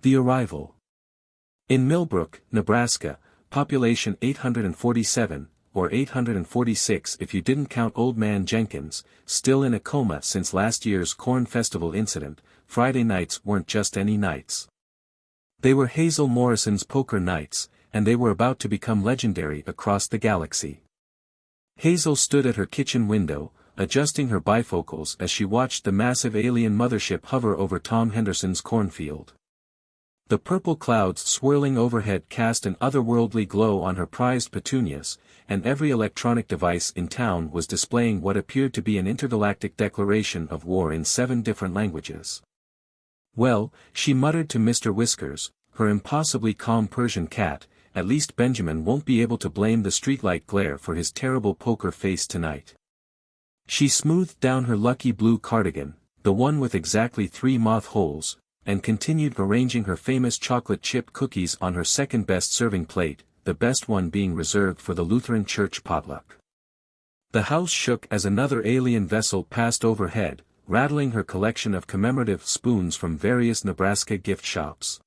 The Arrival. In Millbrook, Nebraska, population 847, or 846 if you didn't count Old Man Jenkins, still in a coma since last year's Corn Festival incident, Friday nights weren't just any nights. They were Hazel Morrison's poker nights, and they were about to become legendary across the galaxy. Hazel stood at her kitchen window, adjusting her bifocals as she watched the massive alien mothership hover over Tom Henderson's cornfield. The purple clouds swirling overhead cast an otherworldly glow on her prized petunias, and every electronic device in town was displaying what appeared to be an intergalactic declaration of war in 7 different languages. "Well," she muttered to Mr. Whiskers, her impossibly calm Persian cat, "at least Benjamin won't be able to blame the streetlight glare for his terrible poker face tonight." She smoothed down her lucky blue cardigan, the one with exactly 3 moth holes, and continued arranging her famous chocolate chip cookies on her second-best serving plate, the best one being reserved for the Lutheran church potluck. The house shook as another alien vessel passed overhead, rattling her collection of commemorative spoons from various Nebraska gift shops.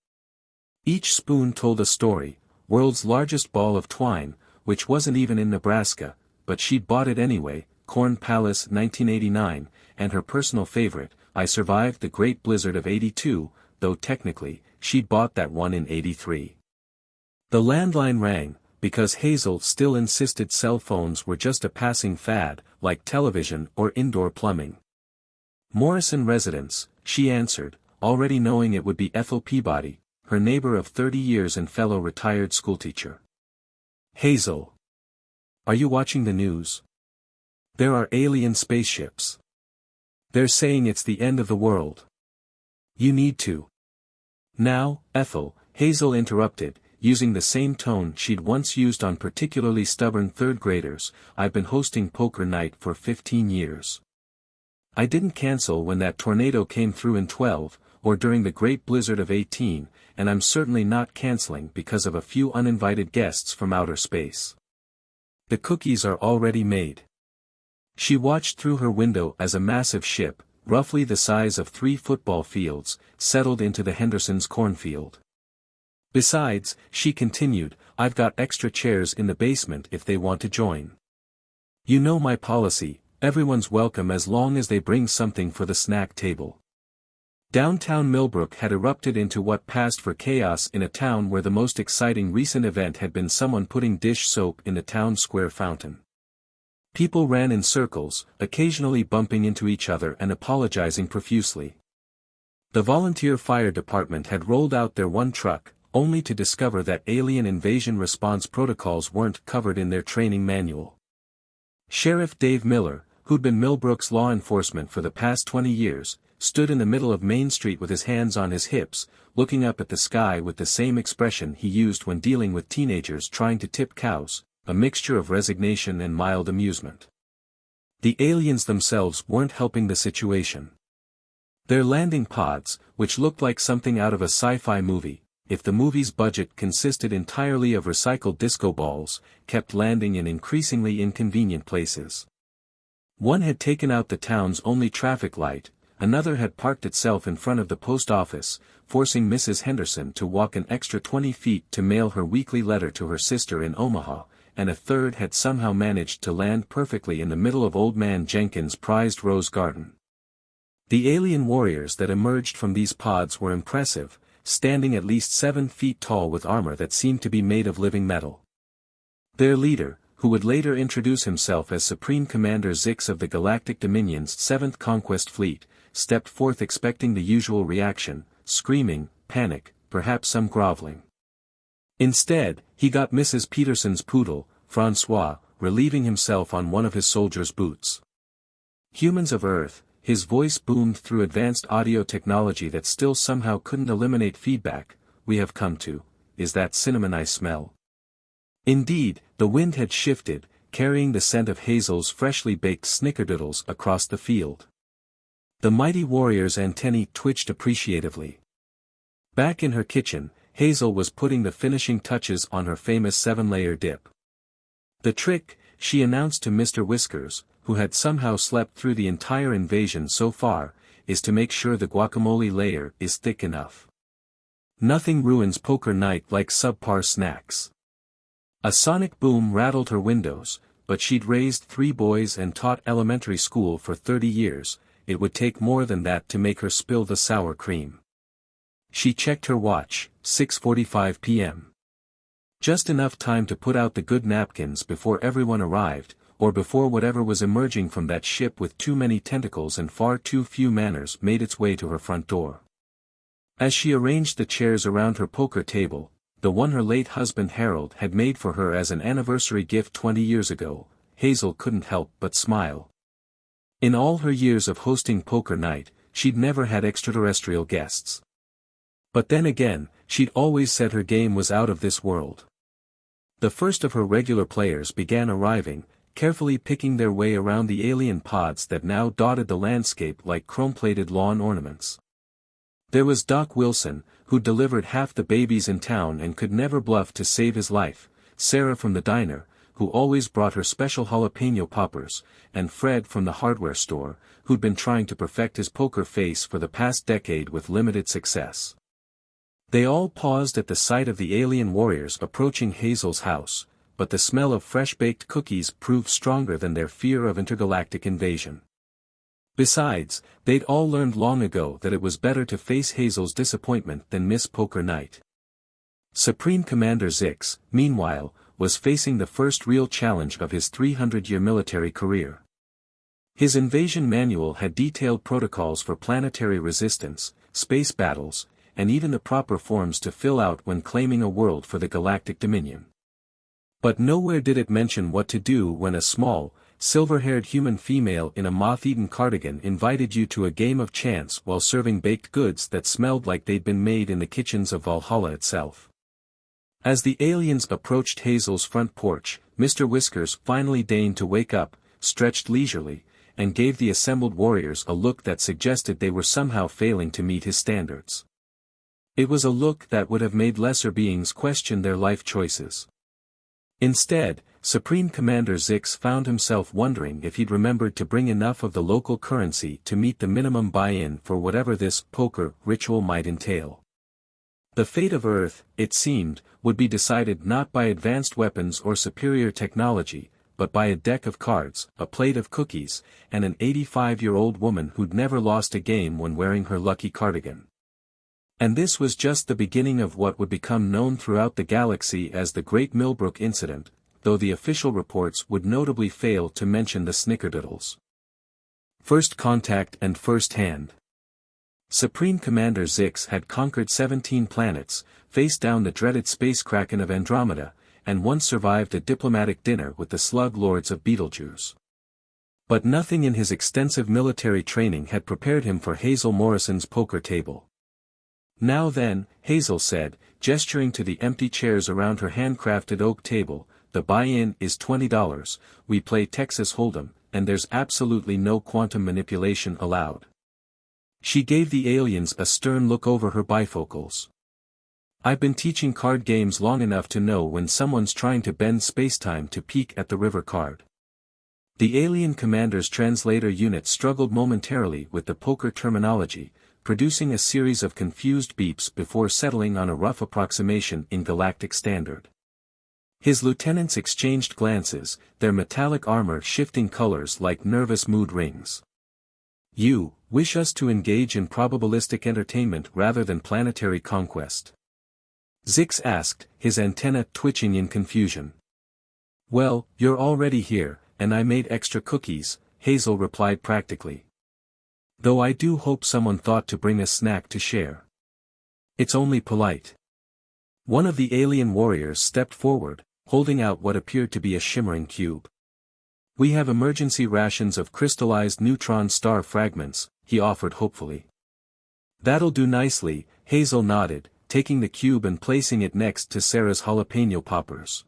Each spoon told a story: world's largest ball of twine, which wasn't even in Nebraska, but she'd bought it anyway, Corn Palace 1989, and her personal favorite, I Survived the Great Blizzard of '82, though technically, she'd bought that one in '83. The landline rang, because Hazel still insisted cell phones were just a passing fad, like television or indoor plumbing. "Morrison residence," she answered, already knowing it would be Ethel Peabody, her neighbor of 30 years and fellow retired schoolteacher. "Hazel. Are you watching the news? There are alien spaceships. They're saying it's the end of the world. You need to." "Now, Ethel," Hazel interrupted, using the same tone she'd once used on particularly stubborn third graders, "I've been hosting poker night for 15 years. I didn't cancel when that tornado came through in 12, or during the Great Blizzard of 18, and I'm certainly not canceling because of a few uninvited guests from outer space. The cookies are already made." She watched through her window as a massive ship, roughly the size of 3 football fields, settled into the Hendersons' cornfield. "Besides," she continued, "I've got extra chairs in the basement if they want to join. You know my policy, everyone's welcome as long as they bring something for the snack table." Downtown Millbrook had erupted into what passed for chaos in a town where the most exciting recent event had been someone putting dish soap in the town square fountain. People ran in circles, occasionally bumping into each other and apologizing profusely. The volunteer fire department had rolled out their one truck, only to discover that alien invasion response protocols weren't covered in their training manual. Sheriff Dave Miller, who'd been Millbrook's law enforcement for the past 20 years, stood in the middle of Main Street with his hands on his hips, looking up at the sky with the same expression he used when dealing with teenagers trying to tip cows, a mixture of resignation and mild amusement. The aliens themselves weren't helping the situation. Their landing pods, which looked like something out of a sci-fi movie, if the movie's budget consisted entirely of recycled disco balls, kept landing in increasingly inconvenient places. One had taken out the town's only traffic light, another had parked itself in front of the post office, forcing Mrs. Henderson to walk an extra 20 feet to mail her weekly letter to her sister in Omaha, and a third had somehow managed to land perfectly in the middle of Old Man Jenkins' prized rose garden. The alien warriors that emerged from these pods were impressive, standing at least 7 feet tall with armor that seemed to be made of living metal. Their leader, who would later introduce himself as Supreme Commander Zix of the Galactic Dominion's 7th Conquest Fleet, stepped forth expecting the usual reaction: screaming, panic, perhaps some groveling. Instead, he got Mrs. Peterson's poodle, Francois, relieving himself on one of his soldier's boots. "Humans of Earth," his voice boomed through advanced audio technology that still somehow couldn't eliminate feedback, "we have come to, is that cinnamon I smell?" Indeed, the wind had shifted, carrying the scent of Hazel's freshly baked snickerdoodles across the field. The mighty warrior's antennae twitched appreciatively. Back in her kitchen, Hazel was putting the finishing touches on her famous 7-layer dip. "The trick," she announced to Mr. Whiskers, who had somehow slept through the entire invasion so far, "is to make sure the guacamole layer is thick enough. Nothing ruins poker night like subpar snacks. A sonic boom rattled her windows, but she'd raised 3 boys and taught elementary school for 30 years, it would take more than that to make her spill the sour cream. She checked her watch, 6:45 p.m. Just enough time to put out the good napkins before everyone arrived, or before whatever was emerging from that ship with too many tentacles and far too few manners made its way to her front door. As she arranged the chairs around her poker table, the one her late husband Harold had made for her as an anniversary gift 20 years ago, Hazel couldn't help but smile. In all her years of hosting poker night, she'd never had extraterrestrial guests. But then again, she'd always said her game was out of this world. The first of her regular players began arriving, carefully picking their way around the alien pods that now dotted the landscape like chrome-plated lawn ornaments. There was Doc Wilson, who delivered half the babies in town and could never bluff to save his life, Sarah from the diner, who always brought her special jalapeno poppers, and Fred from the hardware store, who'd been trying to perfect his poker face for the past decade with limited success. They all paused at the sight of the alien warriors approaching Hazel's house, but the smell of fresh-baked cookies proved stronger than their fear of intergalactic invasion. Besides, they'd all learned long ago that it was better to face Hazel's disappointment than miss poker night. Supreme Commander Zix, meanwhile, was facing the first real challenge of his 300-year military career. His invasion manual had detailed protocols for planetary resistance, space battles, and even the proper forms to fill out when claiming a world for the Galactic Dominion. But nowhere did it mention what to do when a small, silver-haired human female in a moth-eaten cardigan invited you to a game of chance while serving baked goods that smelled like they'd been made in the kitchens of Valhalla itself. As the aliens approached Hazel's front porch, Mr. Whiskers finally deigned to wake up, stretched leisurely, and gave the assembled warriors a look that suggested they were somehow failing to meet his standards. It was a look that would have made lesser beings question their life choices. Instead, Supreme Commander Zix found himself wondering if he'd remembered to bring enough of the local currency to meet the minimum buy-in for whatever this poker ritual might entail. The fate of Earth, it seemed, would be decided not by advanced weapons or superior technology, but by a deck of cards, a plate of cookies, and an 85-year-old woman who'd never lost a game when wearing her lucky cardigan. And this was just the beginning of what would become known throughout the galaxy as the Great Millbrook Incident, though the official reports would notably fail to mention the snickerdoodles. First contact and first hand. Supreme Commander Zix had conquered 17 planets, faced down the dreaded space kraken of Andromeda, and once survived a diplomatic dinner with the slug lords of Betelgeuse. But nothing in his extensive military training had prepared him for Hazel Morrison's poker table. Now then, Hazel said, gesturing to the empty chairs around her handcrafted oak table, the buy-in is $20, we play Texas Hold'em, and there's absolutely no quantum manipulation allowed. She gave the aliens a stern look over her bifocals. I've been teaching card games long enough to know when someone's trying to bend spacetime to peek at the river card. The alien commander's translator unit struggled momentarily with the poker terminology, producing a series of confused beeps before settling on a rough approximation in Galactic Standard. His lieutenants exchanged glances, their metallic armor shifting colors like nervous mood rings. You wish us to engage in probabilistic entertainment rather than planetary conquest? Zix asked, his antenna twitching in confusion. Well, you're already here, and I made extra cookies, Hazel replied practically. Though I do hope someone thought to bring a snack to share. It's only polite. One of the alien warriors stepped forward, holding out what appeared to be a shimmering cube. We have emergency rations of crystallized neutron star fragments, he offered hopefully. That'll do nicely, Hazel nodded, taking the cube and placing it next to Sarah's jalapeno poppers.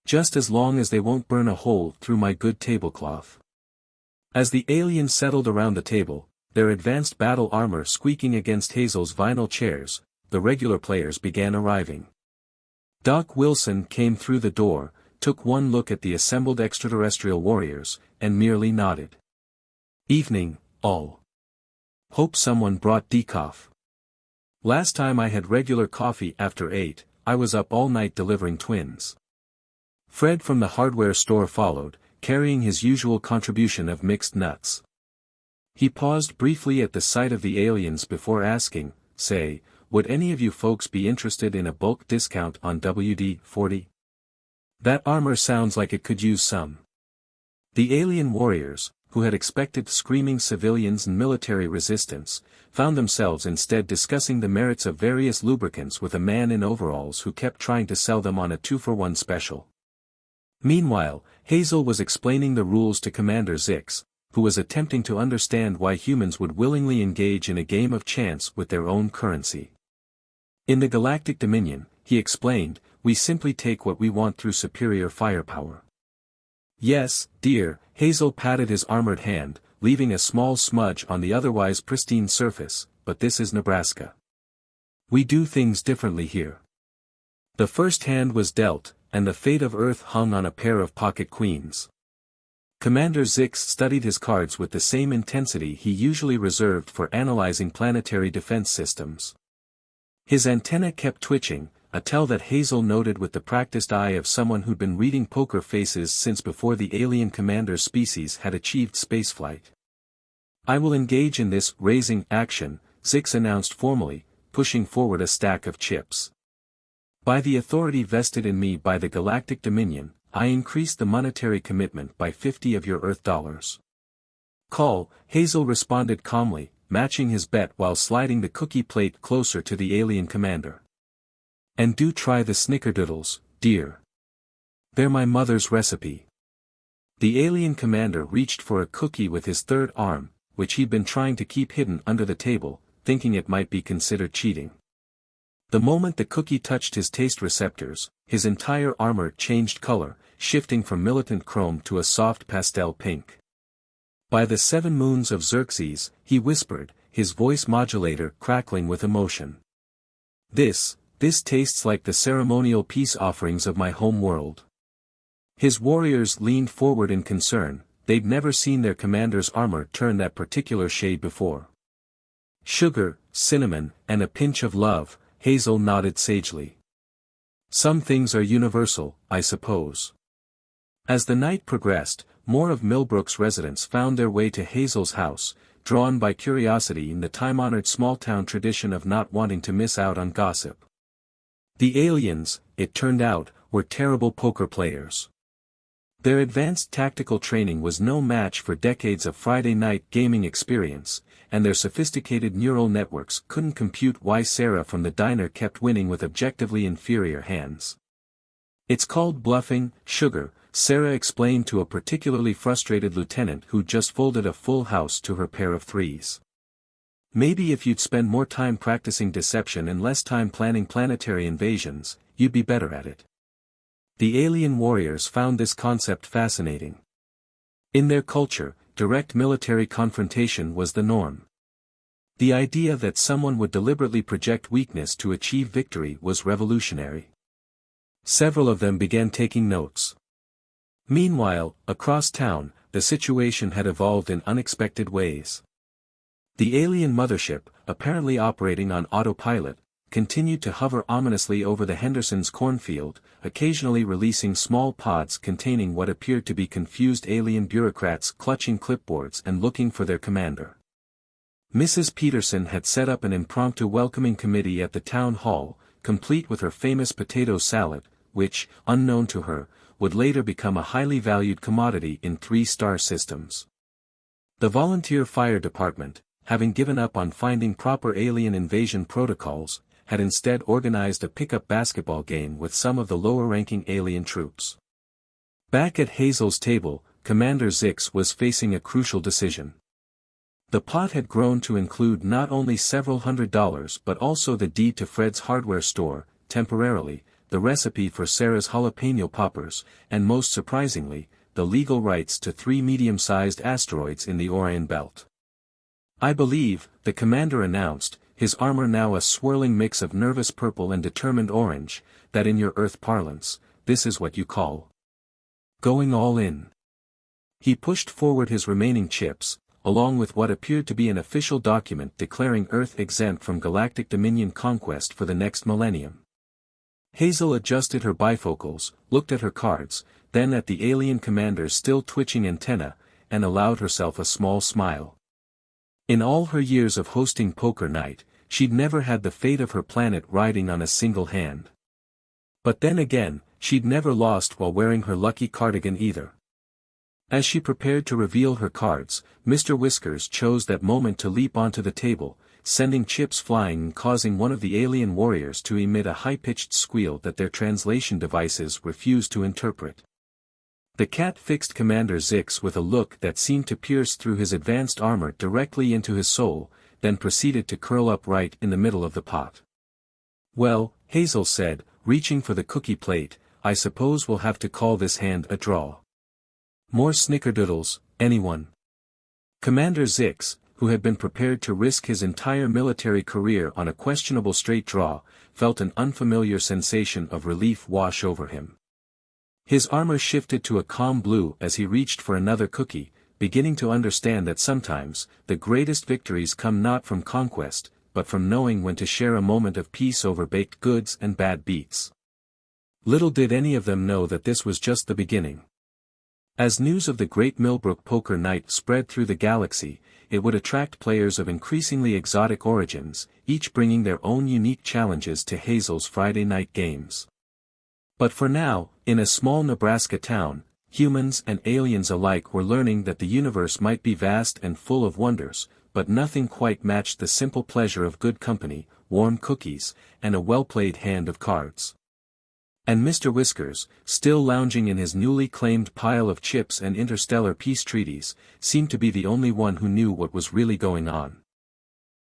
Just as long as they won't burn a hole through my good tablecloth. As the aliens settled around the table, their advanced battle armor squeaking against Hazel's vinyl chairs, the regular players began arriving. Doc Wilson came through the door, took one look at the assembled extraterrestrial warriors, and merely nodded. Evening, all. Hope someone brought decaf. Last time I had regular coffee after 8, I was up all night delivering twins. Fred from the hardware store followed, carrying his usual contribution of mixed nuts. He paused briefly at the sight of the aliens before asking, "Say, would any of you folks be interested in a bulk discount on WD-40? That armor sounds like it could use some." The alien warriors, who had expected screaming civilians and military resistance, found themselves instead discussing the merits of various lubricants with a man in overalls who kept trying to sell them on a 2-for-1 special. Meanwhile, Hazel was explaining the rules to Commander Zix, who was attempting to understand why humans would willingly engage in a game of chance with their own currency. In the Galactic Dominion, he explained, we simply take what we want through superior firepower. Yes, dear, Hazel patted his armored hand, leaving a small smudge on the otherwise pristine surface, but this is Nebraska. We do things differently here. The first hand was dealt, and the fate of Earth hung on a pair of pocket queens. Commander Zix studied his cards with the same intensity he usually reserved for analyzing planetary defense systems. His antenna kept twitching, a tell that Hazel noted with the practiced eye of someone who'd been reading poker faces since before the alien commander species had achieved spaceflight. I will engage in this raising action, Zix announced formally, pushing forward a stack of chips. By the authority vested in me by the Galactic Dominion, I increase the monetary commitment by 50 of your Earth dollars. Call, Hazel responded calmly, matching his bet while sliding the cookie plate closer to the alien commander. And do try the snickerdoodles, dear. They're my mother's recipe. The alien commander reached for a cookie with his third arm, which he'd been trying to keep hidden under the table, thinking it might be considered cheating. The moment the cookie touched his taste receptors, his entire armor changed color, shifting from militant chrome to a soft pastel pink. By the 7 moons of Xerxes, he whispered, his voice modulator crackling with emotion. This tastes like the ceremonial peace offerings of my home world. His warriors leaned forward in concern, they'd never seen their commander's armor turn that particular shade before. Sugar, cinnamon, and a pinch of love, Hazel nodded sagely. Some things are universal, I suppose. As the night progressed, more of Millbrook's residents found their way to Hazel's house, drawn by curiosity in the time-honored small-town tradition of not wanting to miss out on gossip. The aliens, it turned out, were terrible poker players. Their advanced tactical training was no match for decades of Friday night gaming experience, and their sophisticated neural networks couldn't compute why Sarah from the diner kept winning with objectively inferior hands. It's called bluffing, sugar, Sarah explained to a particularly frustrated lieutenant who just folded a full house to her pair of threes. Maybe if you'd spend more time practicing deception and less time planning planetary invasions, you'd be better at it. The alien warriors found this concept fascinating. In their culture, direct military confrontation was the norm. The idea that someone would deliberately project weakness to achieve victory was revolutionary. Several of them began taking notes. Meanwhile, across town, the situation had evolved in unexpected ways. The alien mothership, apparently operating on autopilot, continued to hover ominously over the Henderson's cornfield, occasionally releasing small pods containing what appeared to be confused alien bureaucrats clutching clipboards and looking for their commander. Mrs. Peterson had set up an impromptu welcoming committee at the town hall, complete with her famous potato salad, which, unknown to her, would later become a highly valued commodity in 3-star systems. The volunteer fire department, having given up on finding proper alien invasion protocols, had instead organized a pickup basketball game with some of the lower-ranking alien troops. Back at Hazel's table, Commander Zix was facing a crucial decision. The pot had grown to include not only several $100s but also the deed to Fred's hardware store, temporarily, the recipe for Sarah's jalapeno poppers, and most surprisingly, the legal rights to 3 medium-sized asteroids in the Orion Belt. I believe, the commander announced, his armor now a swirling mix of nervous purple and determined orange, that in your Earth parlance, this is what you call going all in. He pushed forward his remaining chips, along with what appeared to be an official document declaring Earth exempt from galactic dominion conquest for the next millennium. Hazel adjusted her bifocals, looked at her cards, then at the alien commander's still twitching antenna, and allowed herself a small smile. In all her years of hosting poker night, she'd never had the fate of her planet riding on a single hand. But then again, she'd never lost while wearing her lucky cardigan either. As she prepared to reveal her cards, Mr. Whiskers chose that moment to leap onto the table, sending chips flying and causing one of the alien warriors to emit a high-pitched squeal that their translation devices refused to interpret. The cat fixed Commander Zix with a look that seemed to pierce through his advanced armor directly into his soul, then proceeded to curl up right in the middle of the pot. "Well," Hazel said, reaching for the cookie plate, "I suppose we'll have to call this hand a draw. More snickerdoodles, anyone?" Commander Zix, who had been prepared to risk his entire military career on a questionable straight draw, felt an unfamiliar sensation of relief wash over him. His armor shifted to a calm blue as he reached for another cookie, beginning to understand that sometimes, the greatest victories come not from conquest, but from knowing when to share a moment of peace over baked goods and bad beats. Little did any of them know that this was just the beginning. As news of the Great Millbrook Poker Night spread through the galaxy, it would attract players of increasingly exotic origins, each bringing their own unique challenges to Hazel's Friday night games. But for now, in a small Nebraska town, humans and aliens alike were learning that the universe might be vast and full of wonders, but nothing quite matched the simple pleasure of good company, warm cookies, and a well-played hand of cards. And Mr. Whiskers, still lounging in his newly claimed pile of chips and interstellar peace treaties, seemed to be the only one who knew what was really going on.